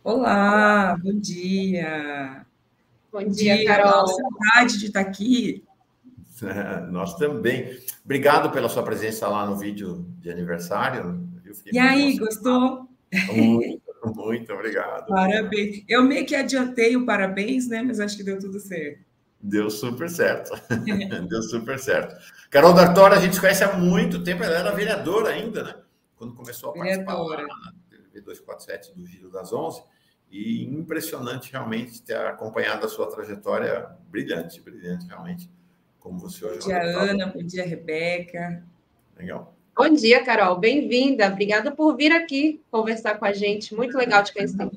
Olá, bom dia. Bom Bom dia, dia, Lau. Carol. Saudade de estar aqui. Nós também. Obrigado pela sua presença lá no vídeo de aniversário. Eu fiquei E muito aí, emocionado. gostou? Muito, muito obrigado. Obrigado. Parabéns. Eu meio que adiantei o parabéns, né? Mas acho que deu tudo certo. Deu super certo. Deu super certo. Carol D'Artora, a gente se conhece há muito tempo. Ela era vereadora ainda, né? Quando começou a participar lá Vereadora. na TV 247 do Giro das 11. E impressionante realmente ter acompanhado a sua trajetória brilhante, brilhante realmente, como você Bom hoje é uma dia, deputada. Ana. Bom dia, Rebeca. Legal. Bom dia, Carol. Bem-vinda. Obrigada por vir aqui conversar com a gente. Muito legal te conhecer.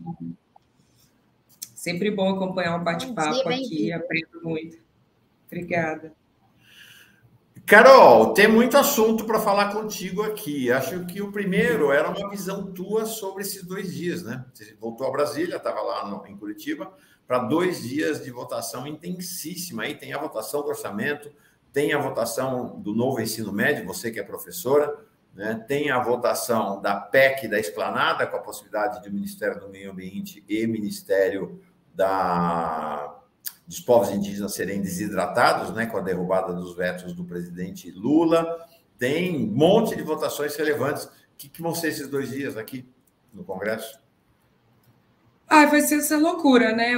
Sempre bom acompanhar um Bom dia, bate-papo aqui, bem-vindo. aprendo muito. Obrigada. Carol, tem muito assunto para falar contigo aqui. Acho que o primeiro era uma visão tua sobre esses 2 dias, né? Você voltou a Brasília, estava lá em Curitiba, para 2 dias de votação intensíssima. Aí tem a votação do orçamento, tem a votação do novo ensino médio, você que é professora, né? Tem a votação da PEC da Esplanada, com a possibilidade de o Ministério do Meio Ambiente e Ministério dos povos indígenas serem desidratados, né, com a derrubada dos vetos do presidente Lula. Tem um monte de votações relevantes. O que vão ser esses 2 dias aqui no Congresso? Vai ser essa loucura, né?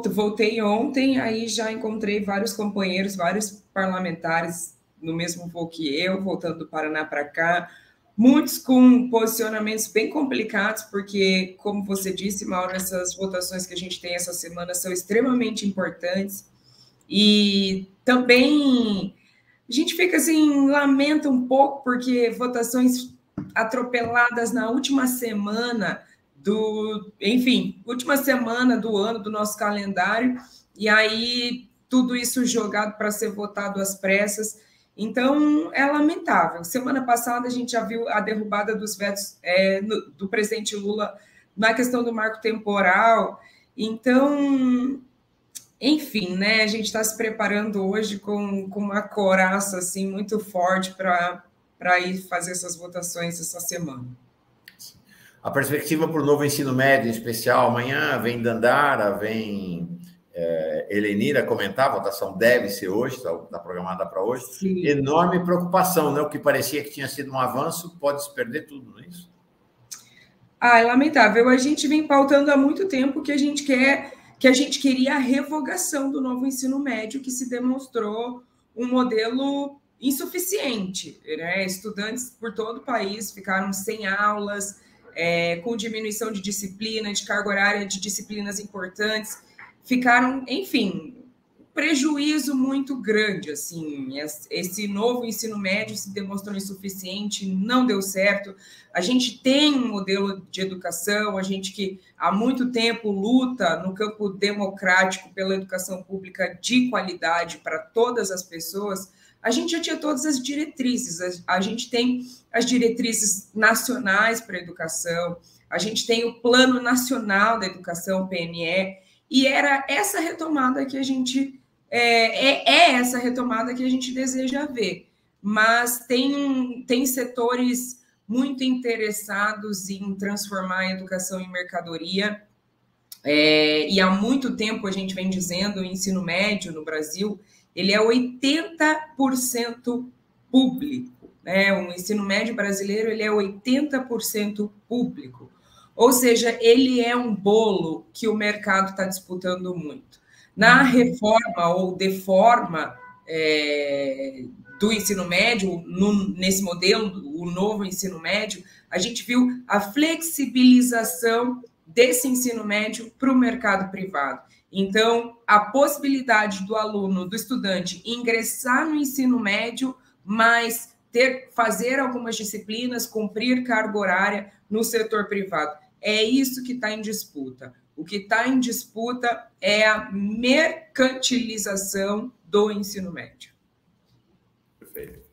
Voltei ontem, aí já encontrei vários companheiros, vários parlamentares no mesmo voo que eu, voltando do Paraná para cá, muitos com posicionamentos bem complicados, porque, como você disse, Mauro, essas votações que a gente tem essa semana são extremamente importantes e também a gente fica assim, lamenta um pouco, porque votações atropeladas na última semana última semana do ano do nosso calendário, e aí tudo isso jogado para ser votado às pressas. Então, é lamentável. Semana passada a gente já viu a derrubada dos vetos do presidente Lula na questão do marco temporal. Então, enfim, né? A gente está se preparando hoje com uma coraça assim muito forte para ir fazer essas votações essa semana. A perspectiva para o novo ensino médio, em especial, amanhã vem Dandara, vem Helenira comentar, a votação deve ser hoje, está programada para hoje. Sim. Enorme preocupação, né? O que parecia que tinha sido um avanço pode se perder tudo, não é isso? É lamentável. A gente vem pautando há muito tempo que a gente queria a revogação do novo ensino médio, que se demonstrou um modelo insuficiente, né? Estudantes por todo o país ficaram sem aulas, com diminuição de disciplina, de carga horária de disciplinas importantes, ficaram, enfim, prejuízo muito grande, assim, esse novo ensino médio se demonstrou insuficiente, não deu certo. A gente tem um modelo de educação, a gente que há muito tempo luta no campo democrático pela educação pública de qualidade para todas as pessoas, a gente já tinha todas as diretrizes, a gente tem as diretrizes nacionais para a educação, a gente tem o Plano Nacional da Educação, PNE, e era essa retomada que a gente essa retomada que a gente deseja ver. Mas tem setores muito interessados em transformar a educação em mercadoria, e há muito tempo a gente vem dizendo, o ensino médio no Brasil, ele é 80% público, né? O ensino médio brasileiro, ele é 80% público. Ou seja, ele é um bolo que o mercado está disputando muito. Na reforma ou deforma do ensino médio, nesse modelo, o novo ensino médio, a gente viu a flexibilização desse ensino médio para o mercado privado. Então, a possibilidade do aluno, do estudante, ingressar no ensino médio, mas fazer algumas disciplinas, cumprir carga horária no setor privado. É isso que está em disputa. O que está em disputa é a mercantilização do ensino médio. Perfeito.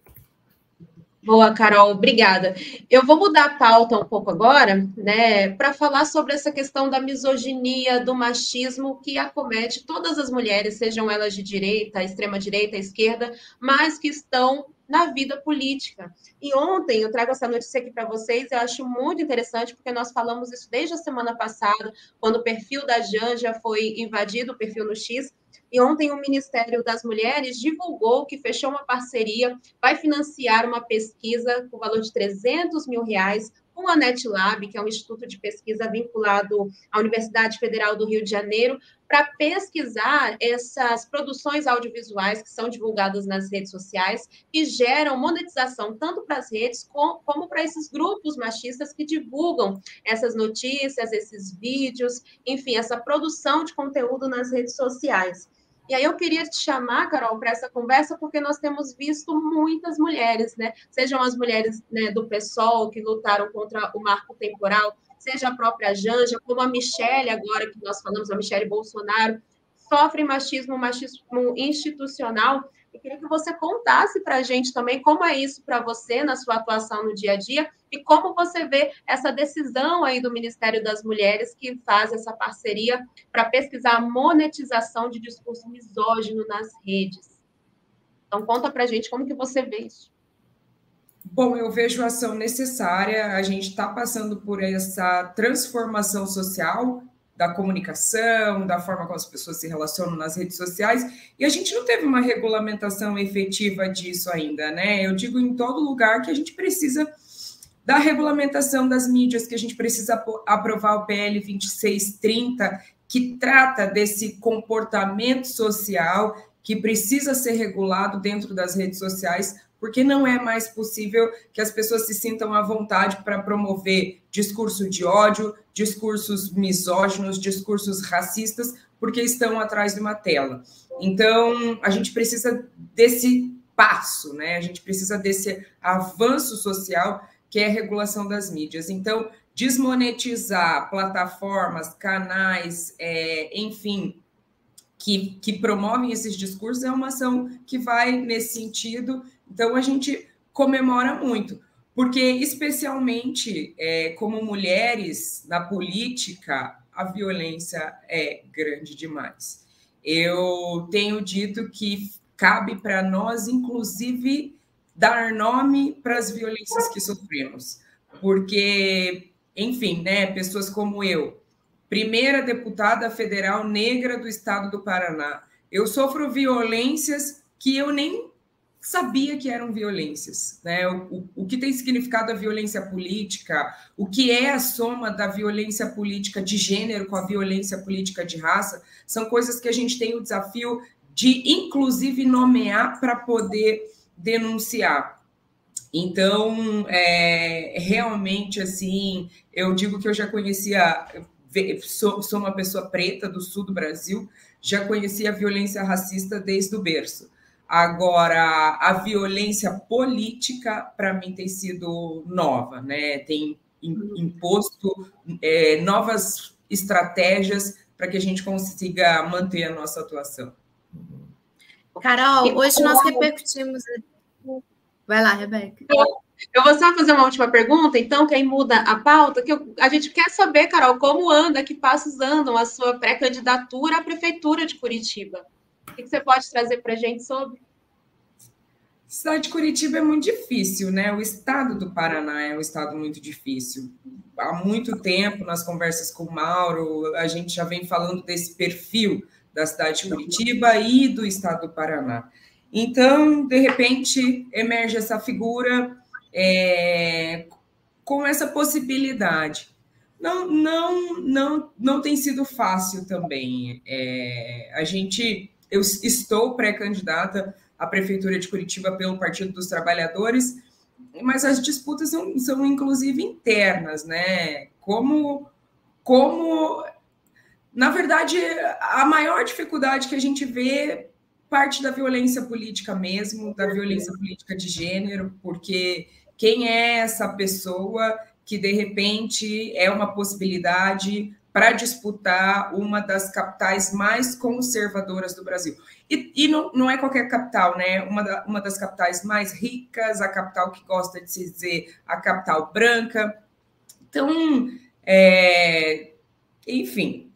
Boa, Carol, obrigada. Eu vou mudar a pauta um pouco agora, né, para falar sobre essa questão da misoginia, do machismo que acomete todas as mulheres, sejam elas de direita, extrema direita, esquerda, mas que estão na vida política. E ontem, eu trago essa notícia aqui para vocês, eu acho muito interessante, porque nós falamos isso desde a semana passada, quando o perfil da Janja foi invadido, o perfil no X, e ontem o Ministério das Mulheres divulgou que fechou uma parceria, vai financiar uma pesquisa com valor de R$300 mil com a NetLab, que é um instituto de pesquisa vinculado à Universidade Federal do Rio de Janeiro, para pesquisar essas produções audiovisuais que são divulgadas nas redes sociais e geram monetização tanto para as redes como para esses grupos machistas que divulgam essas notícias, esses vídeos, enfim, essa produção de conteúdo nas redes sociais. E aí eu queria te chamar, Carol, para essa conversa, porque nós temos visto muitas mulheres, né? Sejam as mulheres, né, do PSOL, que lutaram contra o marco temporal, seja a própria Janja, como a Michelle, agora que nós falamos, a Michelle Bolsonaro, sofrem machismo institucional. Eu queria que você contasse para a gente também como é isso para você na sua atuação no dia a dia e como você vê essa decisão aí do Ministério das Mulheres que faz essa parceria para pesquisar a monetização de discurso misógino nas redes. Então, conta para a gente como que você vê isso. Bom, eu vejo a ação necessária, a gente está passando por essa transformação social da comunicação, da forma como as pessoas se relacionam nas redes sociais, e a gente não teve uma regulamentação efetiva disso ainda, né? Eu digo em todo lugar que a gente precisa da regulamentação das mídias, que a gente precisa aprovar o PL 2630, que trata desse comportamento social que precisa ser regulado dentro das redes sociais, porque não é mais possível que as pessoas se sintam à vontade para promover discurso de ódio, discursos misóginos, discursos racistas, porque estão atrás de uma tela. Então, a gente precisa desse passo, né? A gente precisa desse avanço social, que é a regulação das mídias. Então, desmonetizar plataformas, canais, enfim, que promovem esses discursos é uma ação que vai nesse sentido. Então, a gente comemora muito, porque, especialmente como mulheres na política, a violência é grande demais. Eu tenho dito que cabe para nós, inclusive, dar nome para as violências que sofremos, porque, enfim, né, pessoas como eu, primeira deputada federal negra do estado do Paraná, eu sofro violências que eu nem sabia que eram violências, né? O que tem significado a violência política, o que é a soma da violência política de gênero com a violência política de raça, são coisas que a gente tem o desafio de, inclusive, nomear para poder denunciar. Então, realmente, assim, eu digo que eu já conhecia, sou uma pessoa preta do sul do Brasil, já conhecia a violência racista desde o berço. Agora, a violência política, para mim, tem sido nova, né? Tem imposto novas estratégias para que a gente consiga manter a nossa atuação. Carol, hoje nós repercutimos... Vai lá, Rebeca. Eu vou só fazer uma última pergunta, então, que aí muda a pauta, que a gente quer saber, Carol, como anda, que passos andam a sua pré-candidatura à Prefeitura de Curitiba? O que você pode trazer para a gente sobre? A cidade de Curitiba é muito difícil, né? O estado do Paraná é um estado muito difícil. Há muito tempo, nas conversas com o Mauro, a gente já vem falando desse perfil da cidade de Curitiba e do estado do Paraná. Então, de repente, emerge essa figura com essa possibilidade. Não tem sido fácil também. Eu estou pré-candidata à Prefeitura de Curitiba pelo Partido dos Trabalhadores, mas as disputas são inclusive internas, né? Na verdade, a maior dificuldade que a gente vê parte da violência política mesmo, da violência política de gênero, porque quem é essa pessoa que, de repente, é uma possibilidade para disputar uma das capitais mais conservadoras do Brasil. E não é qualquer capital, né? Uma das capitais mais ricas, a capital que gosta de se dizer a capital branca. Então, enfim,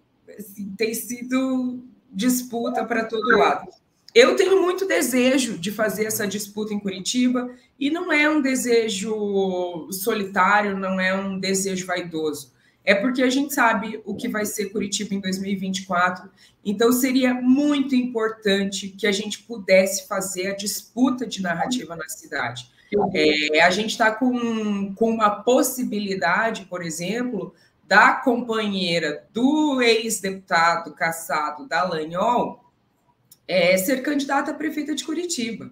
tem sido disputa para todo lado. Eu tenho muito desejo de fazer essa disputa em Curitiba, e não é um desejo solitário, não é um desejo vaidoso. É porque a gente sabe o que vai ser Curitiba em 2024, então seria muito importante que a gente pudesse fazer a disputa de narrativa na cidade. A gente está com uma possibilidade, por exemplo, da companheira do ex-deputado cassado Dallagnol ser candidata a prefeita de Curitiba.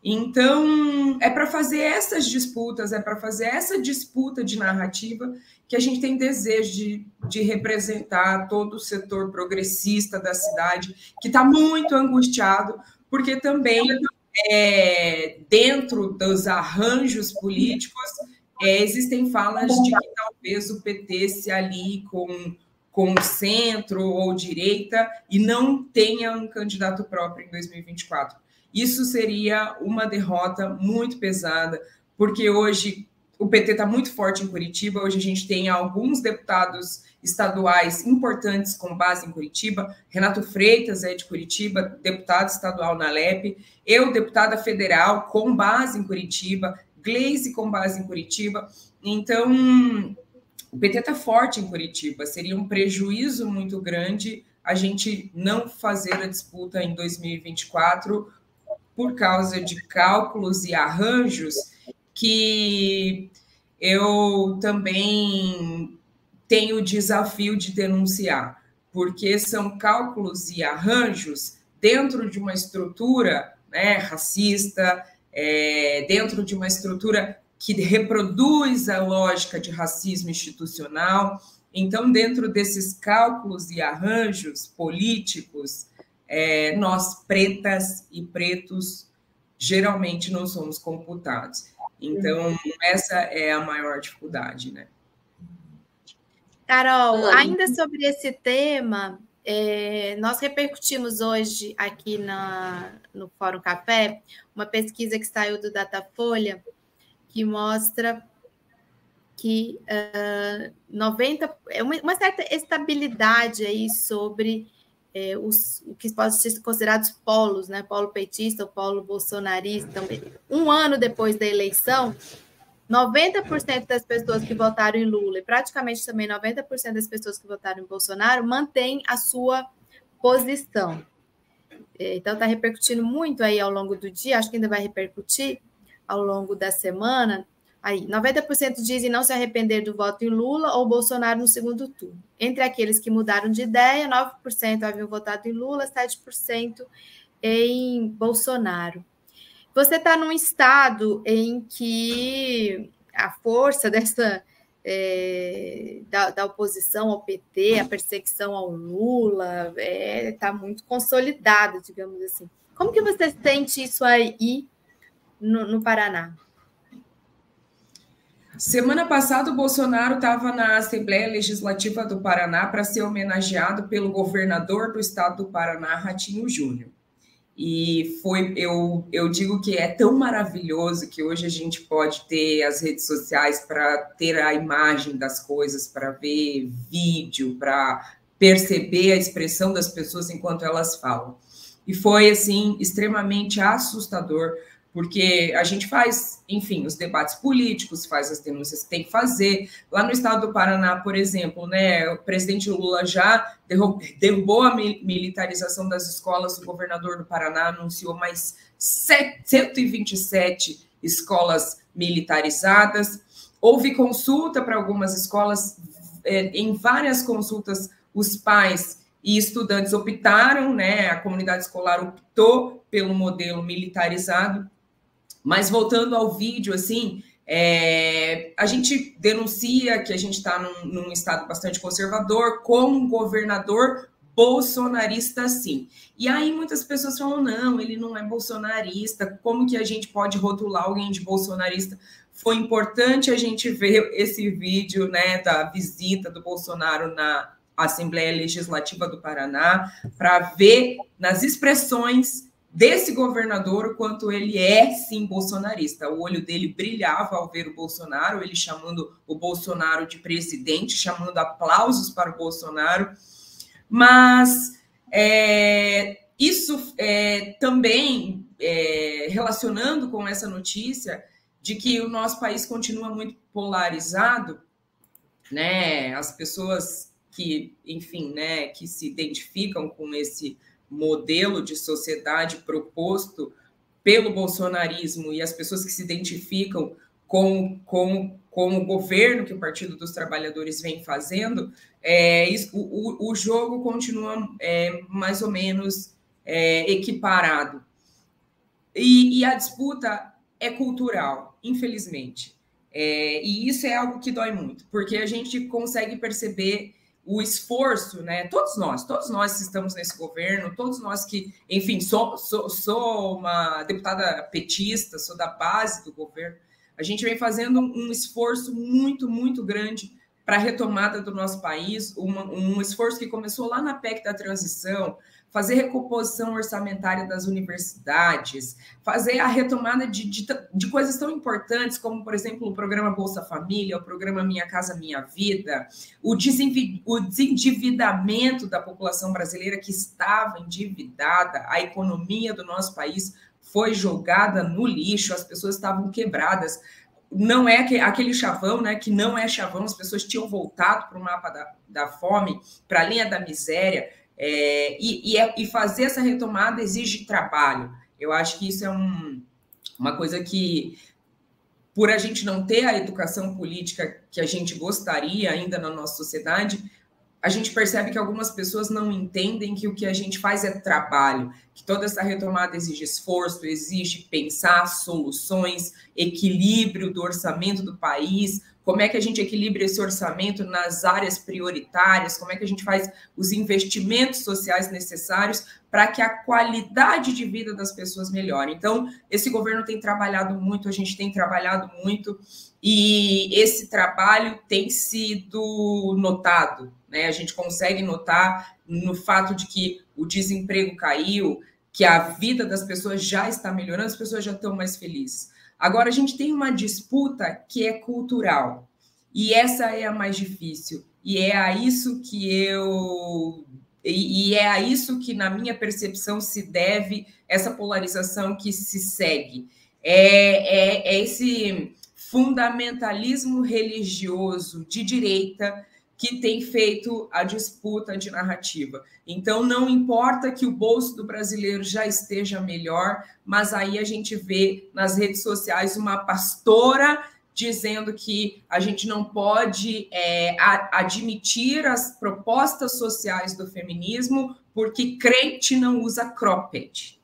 Então, é para fazer essas disputas, é para fazer essa disputa de narrativa que a gente tem desejo de representar todo o setor progressista da cidade, que está muito angustiado, porque também, dentro dos arranjos políticos, existem falas de que talvez o PT se alie com o centro ou direita e não tenha um candidato próprio em 2024. Isso seria uma derrota muito pesada, porque hoje o PT está muito forte em Curitiba, hoje a gente tem alguns deputados estaduais importantes com base em Curitiba, Renato Freitas é de Curitiba, deputado estadual na LEP, eu, deputada federal, com base em Curitiba, Gleisi com base em Curitiba, então o PT está forte em Curitiba, seria um prejuízo muito grande a gente não fazer a disputa em 2024 por causa de cálculos e arranjos que eu também tenho o desafio de denunciar, porque são cálculos e arranjos dentro de uma estrutura, né, racista, dentro de uma estrutura que reproduz a lógica de racismo institucional. Então, dentro desses cálculos e arranjos políticos, nós, pretas e pretos, geralmente não somos computados. Então, essa é a maior dificuldade, né? Carol, ainda sobre esse tema, nós repercutimos hoje aqui no Fórum Café uma pesquisa que saiu do Datafolha, que mostra que 90, uma certa estabilidade aí sobre o que pode ser considerados polos, né? Polo petista, o polo bolsonarista. Então, um ano depois da eleição, 90% das pessoas que votaram em Lula e praticamente também 90% das pessoas que votaram em Bolsonaro mantêm a sua posição. Então, está repercutindo muito aí ao longo do dia, acho que ainda vai repercutir ao longo da semana. Aí, 90% dizem não se arrepender do voto em Lula ou Bolsonaro no segundo turno. Entre aqueles que mudaram de ideia, 9% haviam votado em Lula, 7% em Bolsonaro. Você está num estado em que a força dessa da oposição ao PT, a perseguição ao Lula, está muito consolidada, digamos assim. Como que você sente isso aí no Paraná? Semana passada, o Bolsonaro estava na Assembleia Legislativa do Paraná para ser homenageado pelo governador do estado do Paraná, Ratinho Júnior. E eu digo que é tão maravilhoso que hoje a gente pode ter as redes sociais para ter a imagem das coisas, para ver vídeo, para perceber a expressão das pessoas enquanto elas falam. E foi, assim, extremamente assustador, porque a gente faz, enfim, os debates políticos, faz as denúncias que tem que fazer. Lá no estado do Paraná, por exemplo, né, o presidente Lula já derrubou a militarização das escolas, o governador do Paraná anunciou mais 127 escolas militarizadas. Houve consulta para algumas escolas, em várias consultas, os pais e estudantes optaram, né, a comunidade escolar optou pelo modelo militarizado. Mas voltando ao vídeo, assim, a gente denuncia que a gente está num estado bastante conservador, com um governador bolsonarista, sim. E aí muitas pessoas falam, não, ele não é bolsonarista, como que a gente pode rotular alguém de bolsonarista? Foi importante a gente ver esse vídeo, né, da visita do Bolsonaro na Assembleia Legislativa do Paraná, para ver nas expressões desse governador o quanto ele é, sim, bolsonarista. O olho dele brilhava ao ver o Bolsonaro, ele chamando o Bolsonaro de presidente, chamando aplausos para o Bolsonaro. Mas Isso também relacionando com essa notícia de que o nosso país continua muito polarizado, né? As pessoas que, enfim, né, que se identificam com esse modelo de sociedade proposto pelo bolsonarismo e as pessoas que se identificam com o governo que o Partido dos Trabalhadores vem fazendo, o jogo continua mais ou menos equiparado. E a disputa é cultural, infelizmente. E isso é algo que dói muito, porque a gente consegue perceber o esforço, né? Todos nós que estamos nesse governo, todos nós que, enfim, sou uma deputada petista, sou da base do governo, a gente vem fazendo um esforço muito, muito grande para a retomada do nosso país, um esforço que começou lá na PEC da transição, fazer recomposição orçamentária das universidades, fazer a retomada de coisas tão importantes como, por exemplo, o programa Bolsa Família, o programa Minha Casa Minha Vida, o desendividamento da população brasileira que estava endividada, a economia do nosso país foi jogada no lixo, as pessoas estavam quebradas. Não é aquele chavão, né, que não é chavão, as pessoas tinham voltado para o mapa da fome, para a linha da miséria, e fazer essa retomada exige trabalho. Eu acho que isso é uma coisa que, por a gente não ter a educação política que a gente gostaria ainda na nossa sociedade, a gente percebe que algumas pessoas não entendem que o que a gente faz é trabalho, que toda essa retomada exige esforço, exige pensar soluções, equilíbrio do orçamento do país, como é que a gente equilibra esse orçamento nas áreas prioritárias, como é que a gente faz os investimentos sociais necessários para que a qualidade de vida das pessoas melhore. Então, esse governo tem trabalhado muito, a gente tem trabalhado muito, e esse trabalho tem sido notado, né? A gente consegue notar no fato de que o desemprego caiu, que a vida das pessoas já está melhorando, as pessoas já estão mais felizes. Agora, a gente tem uma disputa que é cultural, e essa é a mais difícil, e é a isso que, na minha percepção, se deve essa polarização que se segue. É esse fundamentalismo religioso de direita que tem feito a disputa de narrativa. Então, não importa que o bolso do brasileiro já esteja melhor, mas aí a gente vê nas redes sociais uma pastora dizendo que a gente não pode admitir as propostas sociais do feminismo porque crente não usa cropped.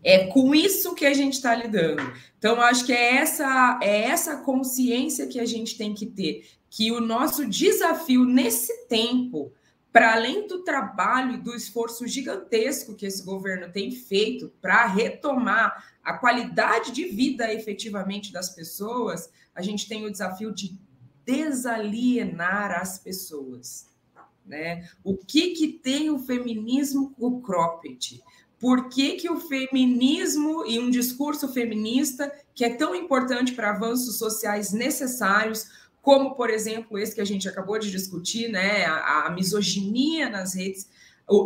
É com isso que a gente está lidando. Então, acho que é essa consciência que a gente tem que ter, que o nosso desafio nesse tempo, para além do trabalho e do esforço gigantesco que esse governo tem feito para retomar a qualidade de vida efetivamente das pessoas, a gente tem o desafio de desalienar as pessoas, né? O que tem o feminismo com o cropped? Por que o feminismo e um discurso feminista, que é tão importante para avanços sociais necessários, como, por exemplo, esse que a gente acabou de discutir, né? A misoginia nas redes,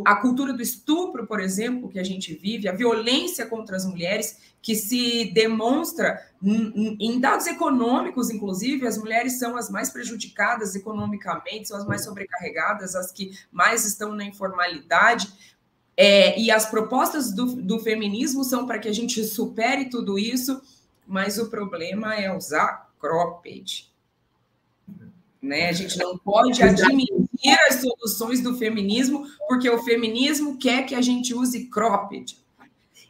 a cultura do estupro, por exemplo, que a gente vive, a violência contra as mulheres, que se demonstra em dados econômicos, inclusive, as mulheres são as mais prejudicadas economicamente, são as mais sobrecarregadas, as que mais estão na informalidade. E as propostas do feminismo são para que a gente supere tudo isso, mas o problema é usar cropped. Né? A gente não pode admitir as soluções do feminismo, porque o feminismo quer que a gente use cropped.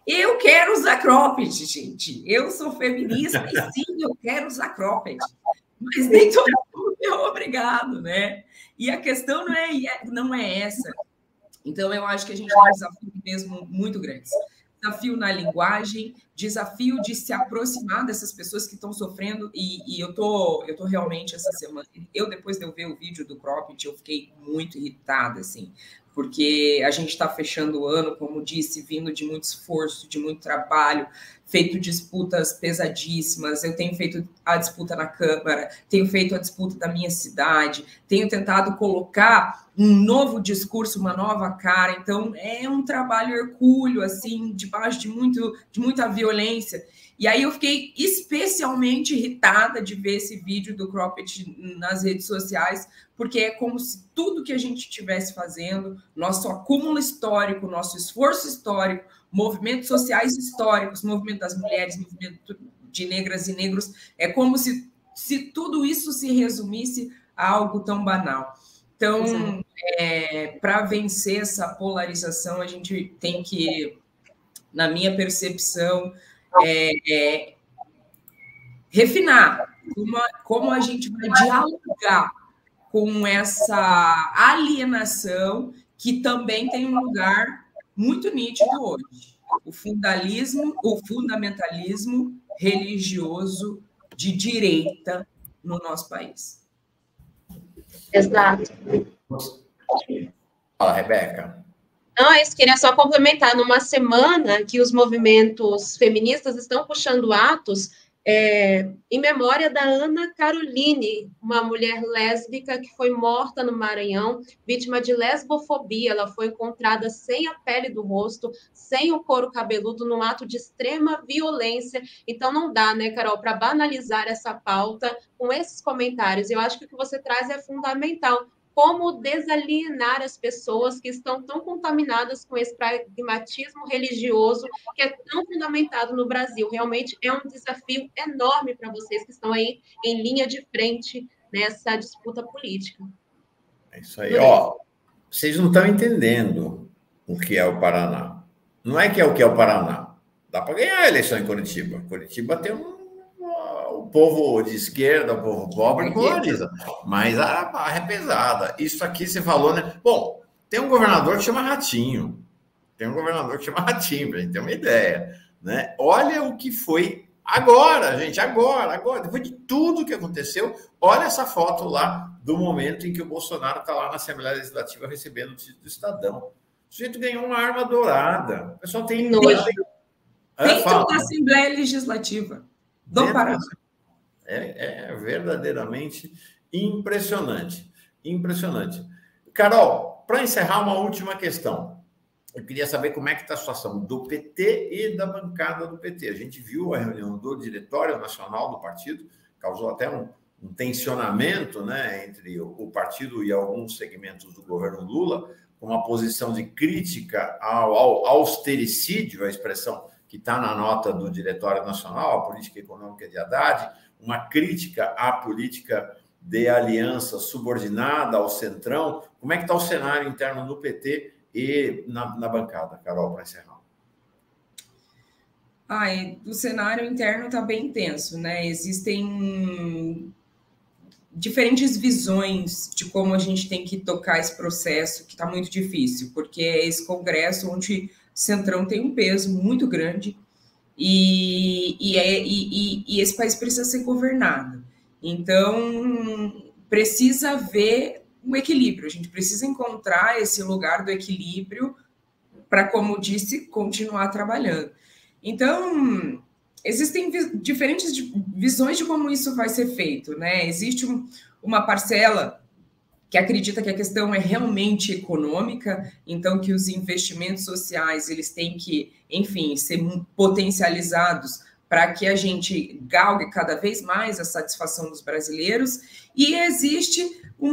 Eu quero usar cropped, gente. Eu sou feminista e sim, eu quero usar cropped. Mas nem todo mundo é obrigado, né? E a questão não é essa. Então, eu acho que a gente tem um desafio mesmo muito grande. Desafio na linguagem, desafio de se aproximar dessas pessoas que estão sofrendo, e eu tô realmente essa semana, depois de eu ver o vídeo do Cropped, eu fiquei muito irritada, assim, porque a gente está fechando o ano, como disse, vindo de muito esforço, de muito trabalho, feito disputas pesadíssimas, eu tenho feito a disputa na Câmara, tenho feito a disputa da minha cidade, tenho tentado colocar um novo discurso, uma nova cara, então é um trabalho hercúleo, assim, debaixo de muita violência. E aí eu fiquei especialmente irritada de ver esse vídeo do Cropped nas redes sociais, porque é como se tudo que a gente estivesse fazendo, nosso acúmulo histórico, nosso esforço histórico, movimentos sociais históricos, movimento das mulheres, movimento de negras e negros, é como se tudo isso se resumisse a algo tão banal. Então, para vencer essa polarização, a gente tem que, na minha percepção, refinar como a gente vai dialogar com essa alienação que também tem um lugar muito nítido hoje. O fundamentalismo religioso de direita no nosso país. Exato. Fala, Rebeca. Não, eu queria só complementar. Numa semana que os movimentos feministas estão puxando atos em memória da Ana Caroline, uma mulher lésbica que foi morta no Maranhão, vítima de lesbofobia. Ela foi encontrada sem a pele do rosto, sem o couro cabeludo, num ato de extrema violência. Então não dá, né, Carol, para banalizar essa pauta com esses comentários. Eu acho que o que você traz é fundamental. Como desalienar as pessoas que estão tão contaminadas com esse pragmatismo religioso que é tão fundamentado no Brasil. Realmente é um desafio enorme para vocês que estão aí em linha de frente nessa disputa política. É isso aí. Ó, vocês não estão entendendo o que é o Paraná. Não é que é o que é o Paraná. Dá para ganhar a eleição em Curitiba. Curitiba tem o povo de esquerda, o povo pobre polariza, mas a barra é pesada. Isso aqui você falou, né? Bom, tem um governador que chama Ratinho. Para a gente ter uma ideia, né? Olha o que foi agora, gente, agora, depois de tudo que aconteceu, olha essa foto lá do momento em que o Bolsonaro está lá na Assembleia Legislativa recebendo o título do Estadão. O sujeito ganhou uma arma dourada. O pessoal tem nojo. Dentro da Assembleia Legislativa do Paraná. É verdadeiramente impressionante. Impressionante. Carol, para encerrar, uma última questão. Eu queria saber como é que está a situação do PT e da bancada do PT. A gente viu a reunião do Diretório Nacional do partido, causou até um tensionamento, né, entre o partido e alguns segmentos do governo Lula, com uma posição de crítica ao austericídio, a expressão que está na nota do Diretório Nacional, a política econômica de Haddad, uma crítica à política de aliança subordinada ao Centrão. Como é que está o cenário interno do PT e na bancada, Carol, para encerrar? O cenário interno está bem tenso, né? Existem diferentes visões de como a gente tem que tocar esse processo, que está muito difícil, porque é esse congresso onde o Centrão tem um peso muito grande e esse país precisa ser governado. Então, precisa haver um equilíbrio, a gente precisa encontrar esse lugar do equilíbrio para, como disse, continuar trabalhando. Então, existem diferentes visões de como isso vai ser feito, né? Existe uma parcela que acredita que a questão é realmente econômica, então que os investimentos sociais eles têm que, enfim, ser potencializados para que a gente galgue cada vez mais a satisfação dos brasileiros, e existe um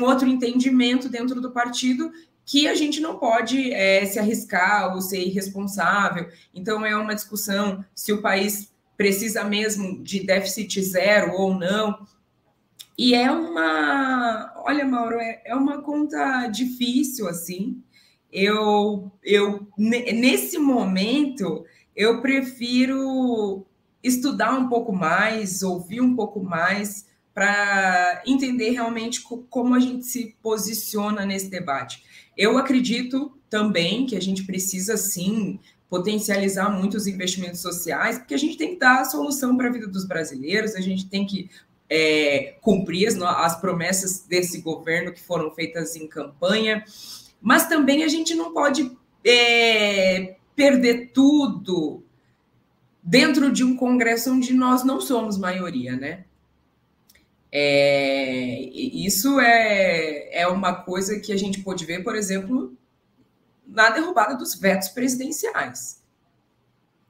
outro entendimento dentro do partido que a gente não pode se arriscar ou ser irresponsável. Então, é uma discussão se o país precisa mesmo de déficit zero ou não. E olha, Mauro, é uma conta difícil, assim. Nesse momento, eu prefiro estudar um pouco mais, ouvir um pouco mais, para entender realmente como a gente se posiciona nesse debate. Eu acredito também que a gente precisa, sim, potencializar muito os investimentos sociais, porque a gente tem que dar a solução para a vida dos brasileiros, a gente tem que cumprir as promessas desse governo que foram feitas em campanha, mas também a gente não pode perder tudo dentro de um Congresso onde nós não somos maioria, né? Isso é uma coisa que a gente pode ver, por exemplo, na derrubada dos vetos presidenciais.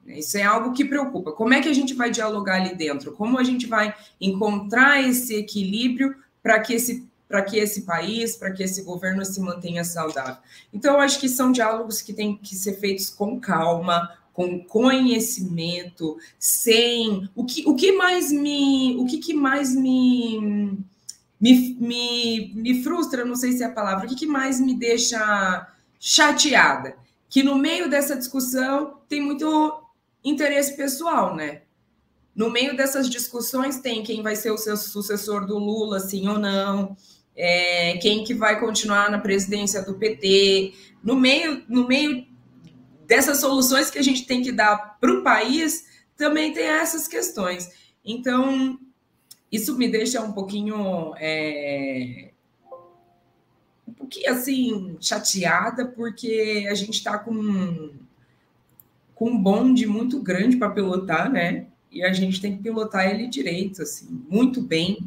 Isso é algo que preocupa. Como é que a gente vai dialogar ali dentro? Como a gente vai encontrar esse equilíbrio para que esse país, para que esse governo se mantenha saudável? Então, eu acho que são diálogos que têm que ser feitos com calma, com conhecimento, sem... O que mais me frustra, não sei se é a palavra, o que mais me deixa chateada? Que no meio dessa discussão tem muito interesse pessoal, né? No meio dessas discussões tem quem vai ser o seu sucessor do Lula, sim ou não, quem que vai continuar na presidência do PT. No meio dessas soluções que a gente tem que dar para o país, também tem essas questões. Então, isso me deixa um pouquinho assim, chateada, porque a gente está com um bonde muito grande para pilotar, né? E a gente tem que pilotar ele direito, assim, muito bem,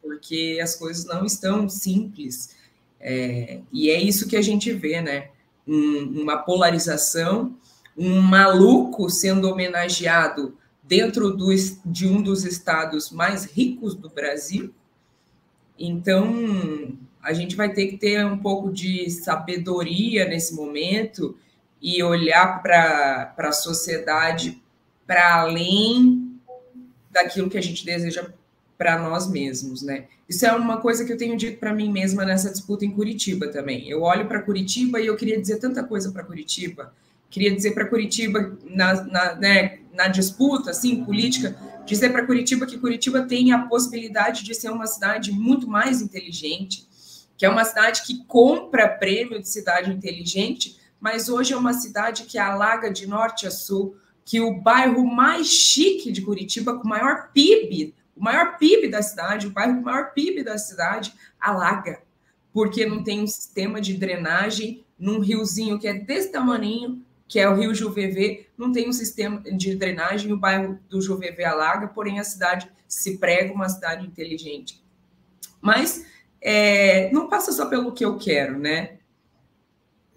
porque as coisas não estão simples. E é isso que a gente vê, né? Uma polarização, um maluco sendo homenageado dentro de um dos estados mais ricos do Brasil. Então, a gente vai ter que ter um pouco de sabedoria nesse momento e olhar para a sociedade para além daquilo que a gente deseja para nós mesmos, né? Isso é uma coisa que eu tenho dito para mim mesma nessa disputa em Curitiba também. Eu olho para Curitiba e eu queria dizer tanta coisa para Curitiba. Queria dizer para Curitiba, na disputa assim, política, dizer para Curitiba que Curitiba tem a possibilidade de ser uma cidade muito mais inteligente, que é uma cidade que compra prêmio de cidade inteligente, mas hoje é uma cidade que alaga de norte a sul, que o bairro mais chique de Curitiba, com o maior PIB da cidade, o bairro com o maior PIB da cidade, alaga, porque não tem um sistema de drenagem num riozinho que é desse tamaninho, que é o Rio Juvevê, não tem um sistema de drenagem, o bairro do Juvevê alaga, porém a cidade se prega uma cidade inteligente. Mas não passa só pelo que eu quero, né?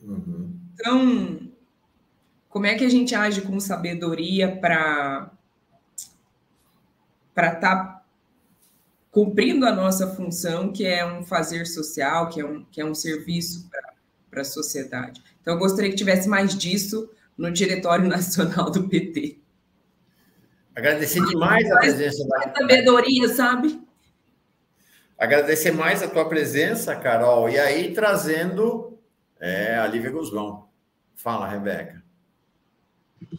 Uhum. Então, como é que a gente age com sabedoria para estar cumprindo a nossa função, que é um fazer social, que é um serviço para a sociedade? Então, eu gostaria que tivesse mais disso no Diretório Nacional do PT. Agradecer demais a presença da sabedoria, sabe? Agradecer mais a tua presença, Carol, e aí trazendo a Lívia Guzmão. Fala, Rebeca.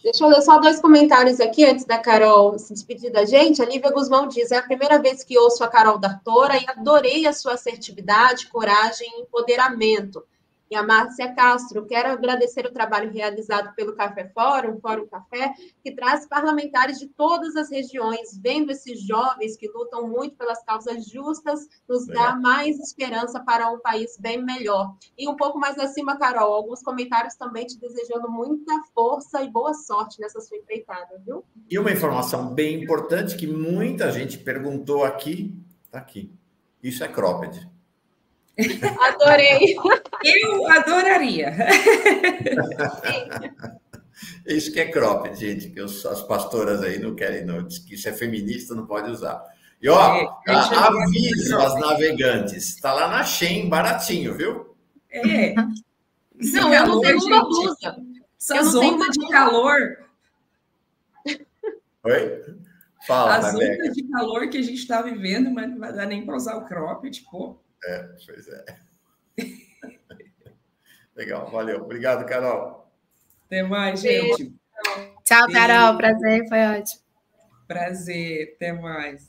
Deixa eu ler só 2 comentários aqui antes da Carol se despedir da gente. A Lívia Guzmão diz: é a primeira vez que ouço a Carol D'Artora e adorei a sua assertividade, coragem e empoderamento. E a Márcia Castro: quero agradecer o trabalho realizado pelo Café Fórum, Fórum Café, que traz parlamentares de todas as regiões, vendo esses jovens que lutam muito pelas causas justas, nos dá mais esperança para um país bem melhor. E um pouco mais acima, Carol, alguns comentários também te desejando muita força e boa sorte nessa sua empreitada, viu? E uma informação bem importante que muita gente perguntou aqui, tá aqui. Isso é cropped. Adorei. Eu adoraria. Isso que é cropped, gente, que as pastoras aí não querem, não. Diz que isso é feminista, não pode usar. E, aviso às navegantes. Está lá na Shein, baratinho, viu? Não, eu não tenho uma blusa. Essas ondas de calor. Oi? Fala, as ondas de calor que a gente está vivendo, mas não vai dar nem para usar o cropped, pô. Pois é. Legal, valeu. Obrigado, Carol. Até mais, gente. Tchau, Carol. Prazer, foi ótimo. Prazer, até mais.